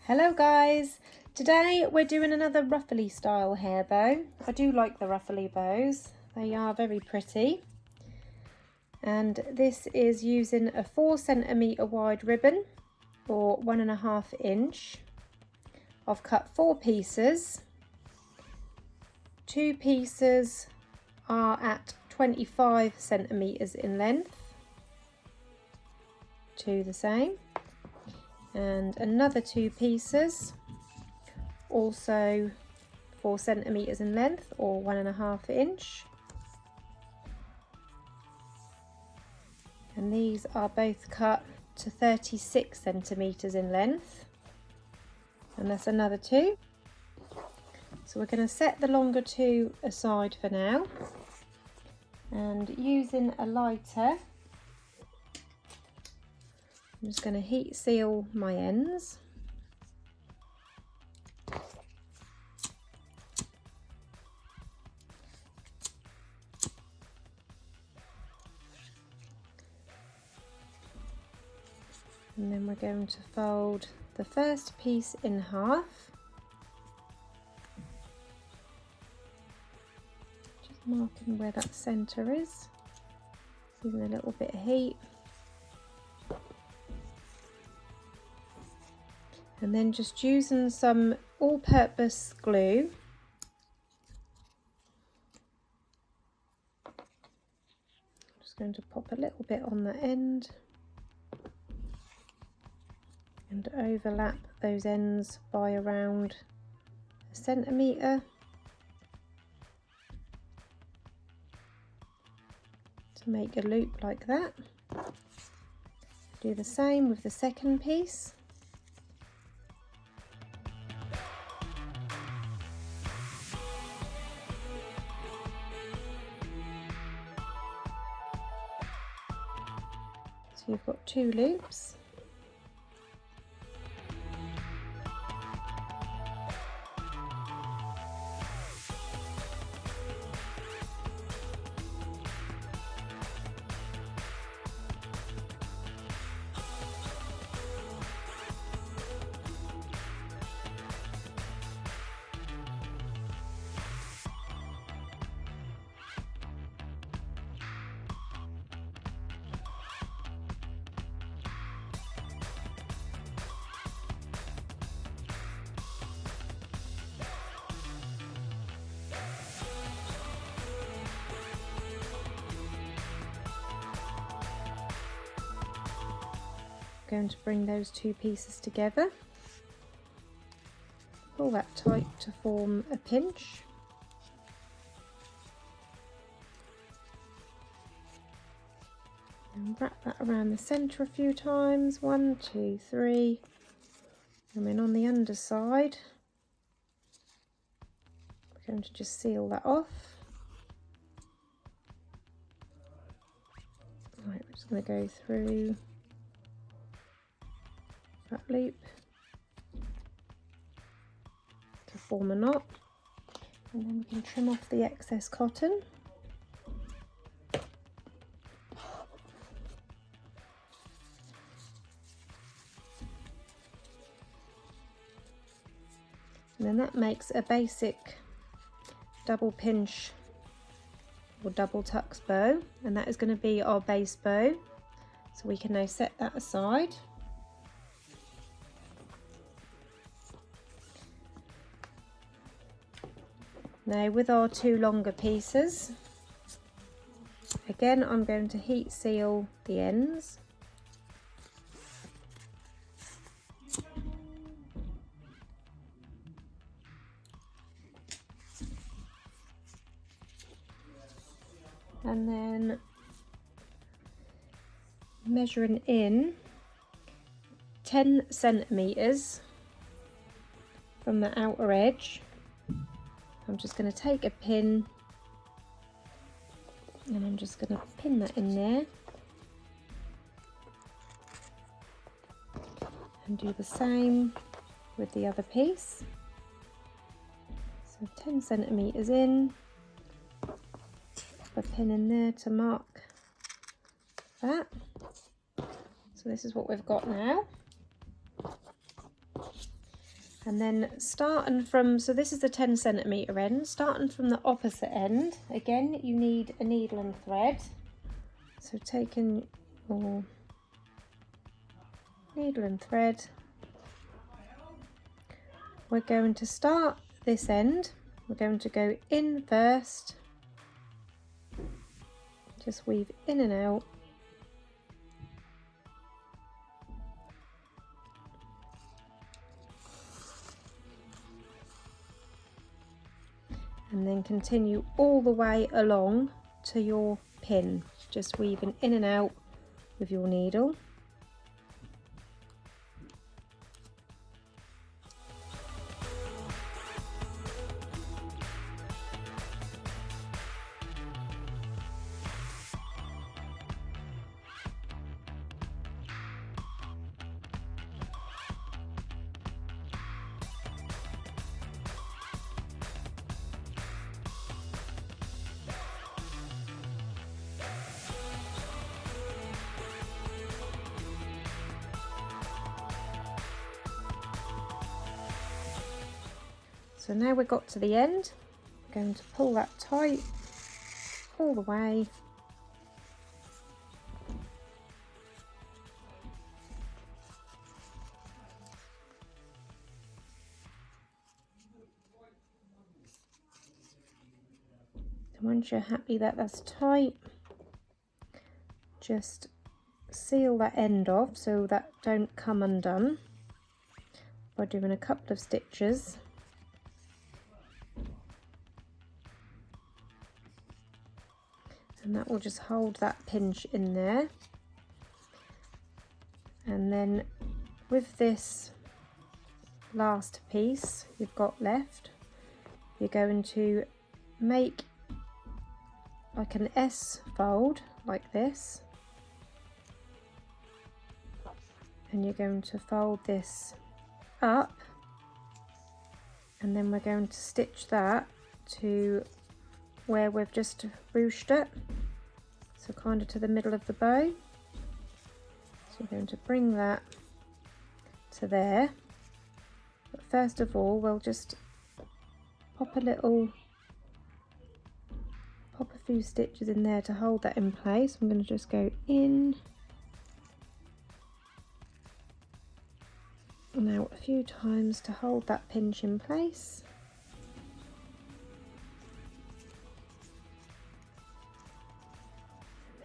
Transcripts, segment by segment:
Hello guys, today we're doing another ruffly style hair bow. I do like the ruffly bows, they are very pretty. And this is using a 4 centimetre wide ribbon or 1.5 inch. I've cut 4 pieces. 2 pieces are at 25 centimetres in length, 2 the same. And another 2 pieces, also 4 centimetres in length or 1.5 inch. And these are both cut to 36 centimetres in length. And that's another 2. So we're going to set the longer 2 aside for now. And using a lighter, I'm just going to heat seal my ends. And then we're going to fold the first piece in half. Just marking where that centre is, using a little bit of heat. And then just using some all-purpose glue, just going to pop a little bit on the end and overlap those ends by around 1 centimetre. To make a loop like that. Do the same with the second piece. So you've got 2 loops. Going to bring those 2 pieces together, pull that tight to form a pinch, and wrap that around the centre a few times, 1, 2, 3, and then on the underside we're going to just seal that off. Right, we're just going to go through that loop to form a knot, and then we can trim off the excess cotton. And then that makes a basic double pinch or double tucks bow, and that is going to be our base bow. So we can now set that aside. Now with our 2 longer pieces, again I'm going to heat seal the ends. And then measuring in 10 centimetres from the outer edge. I'm just going to take a pin and I'm just going to pin that in there and do the same with the other piece. So 10 centimetres in, pop a pin in there to mark that. So this is what we've got now. And then starting from, so this is the 10cm end, starting from the opposite end, again you need a needle and thread. So taking your needle and thread, we're going to start this end, we're going to go in first, just weave in and out. And then continue all the way along to your pin, just weaving in and out with your needle. So now we've got to the end, we're going to pull that tight all the way. So once you're happy that that's tight, just seal that end off so that don't come undone by doing a couple of stitches. And that will just hold that pinch in there. And then with this last piece you've got left, you're going to make like an S fold like this, and you're going to fold this up, and then we're going to stitch that to where we've just ruched it, so kind of to the middle of the bow. So we're going to bring that to there, but first of all we'll just pop a few stitches in there to hold that in place. I'm going to just go in and out a few times to hold that pinch in place.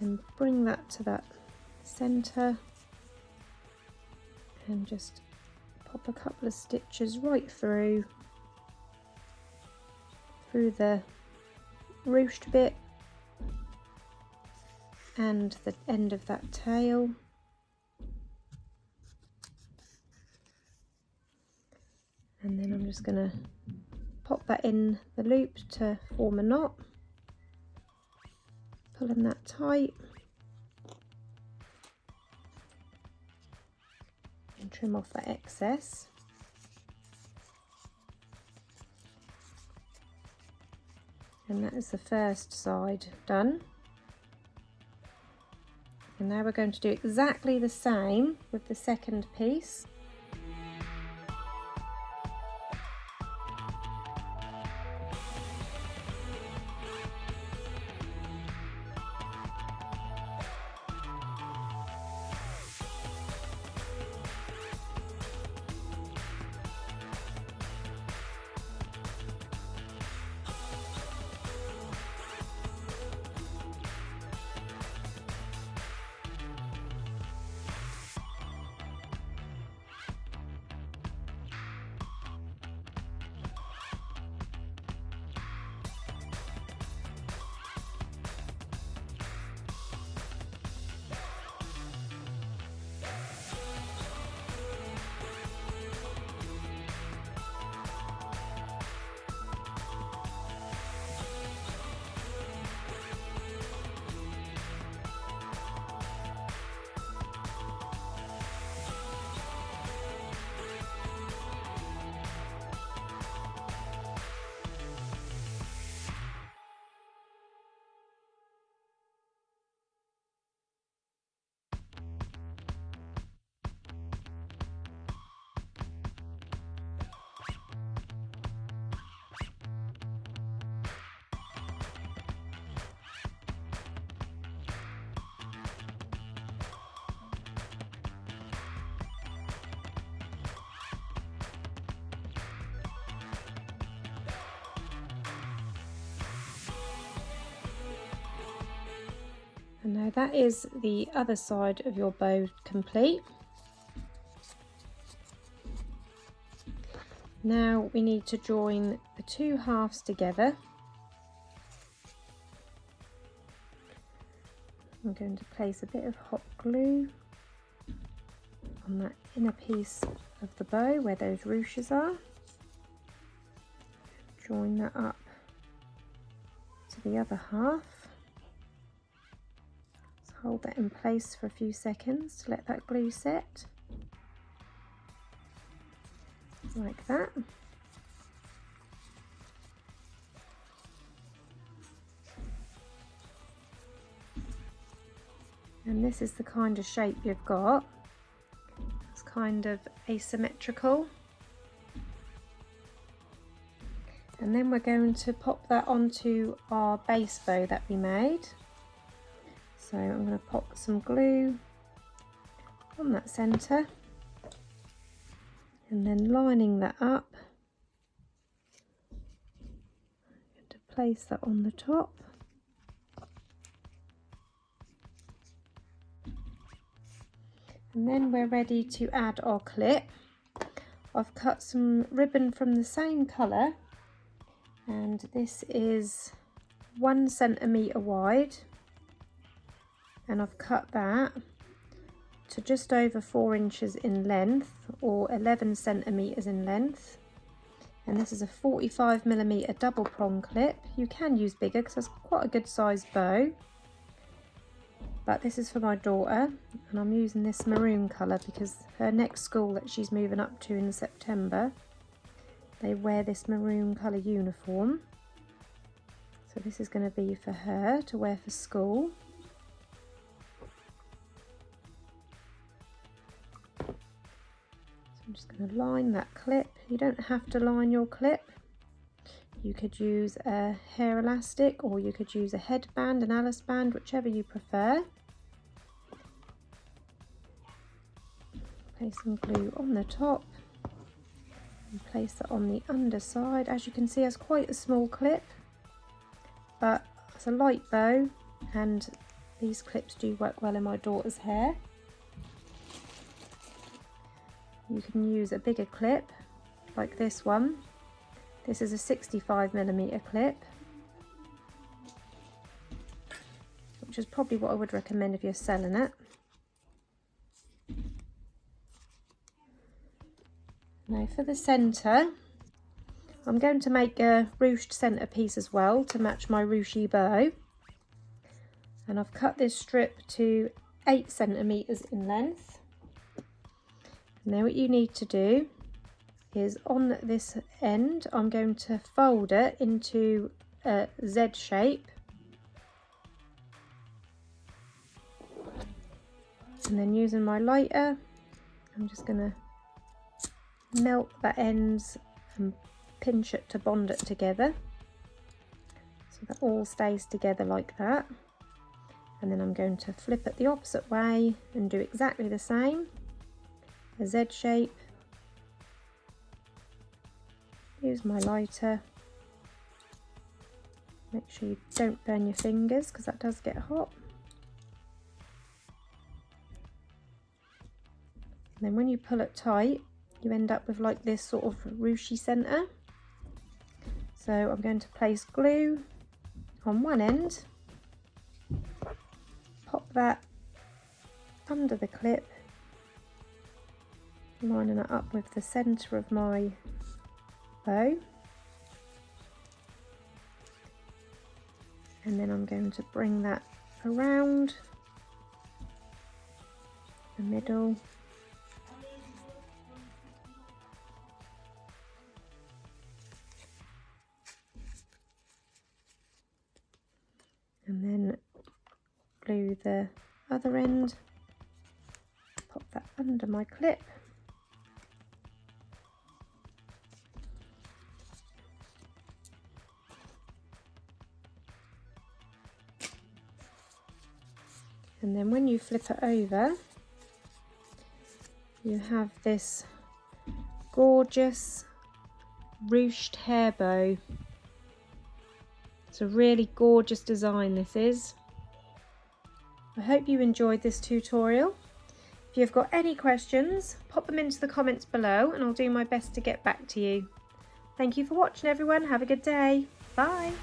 And bring that to that center and just pop a couple of stitches right through the ruched bit and the end of that tail. And then I'm just going to pop that in the loop to form a knot, pulling that tight and trim off that excess. And that is the first side done. And now we're going to do exactly the same with the second piece. And now that is the other side of your bow complete. Now we need to join the two halves together. I'm going to place a bit of hot glue on that inner piece of the bow where those ruches are. Join that up to the other half. Just hold that in place for a few seconds to let that glue set. Like that. And this is the kind of shape you've got. It's kind of asymmetrical. And then we're going to pop that onto our base bow that we made. So I'm going to pop some glue on that centre and then lining that up. I'm going to place that on the top. And then we're ready to add our clip. I've cut some ribbon from the same colour, and this is 1 centimetre wide, and I've cut that to just over 4 inches in length, or 11 centimetres in length. And this is a 45mm double prong clip. You can use bigger because it's quite a good sized bow, but this is for my daughter, and I'm using this maroon colour because her next school that she's moving up to in September, they wear this maroon colour uniform. So this is going to be for her to wear for school. So I'm just going to line that clip. You don't have to line your clip. You could use a hair elastic, or you could use a headband, an Alice band, whichever you prefer. Place some glue on the top and place it on the underside. As you can see, it's quite a small clip, but it's a light bow, and these clips do work well in my daughter's hair. You can use a bigger clip like this one. This is a 65mm clip, which is probably what I would recommend if you're selling it. Now for the centre, I'm going to make a ruched centrepiece as well to match my ruchy bow. And I've cut this strip to 8 centimetres in length. Now what you need to do is on this end, I'm going to fold it into a Z shape. And then using my lighter, I'm just going to melt the ends and pinch it to bond it together so that all stays together like that. And then I'm going to flip it the opposite way and do exactly the same, a Z shape. Use my lighter, make sure you don't burn your fingers because that does get hot. And then when you pull it tight, you end up with like this sort of ruchy centre. So I'm going to place glue on one end, pop that under the clip, lining it up with the centre of my bow, and then I'm going to bring that around the middle. And then glue the other end, pop that under my clip. And then when you flip it over, you have this gorgeous ruched hair bow. It's a really gorgeous design, this is. I hope you enjoyed this tutorial. If you've got any questions, pop them into the comments below and I'll do my best to get back to you. Thank you for watching everyone. Have a good day. Bye.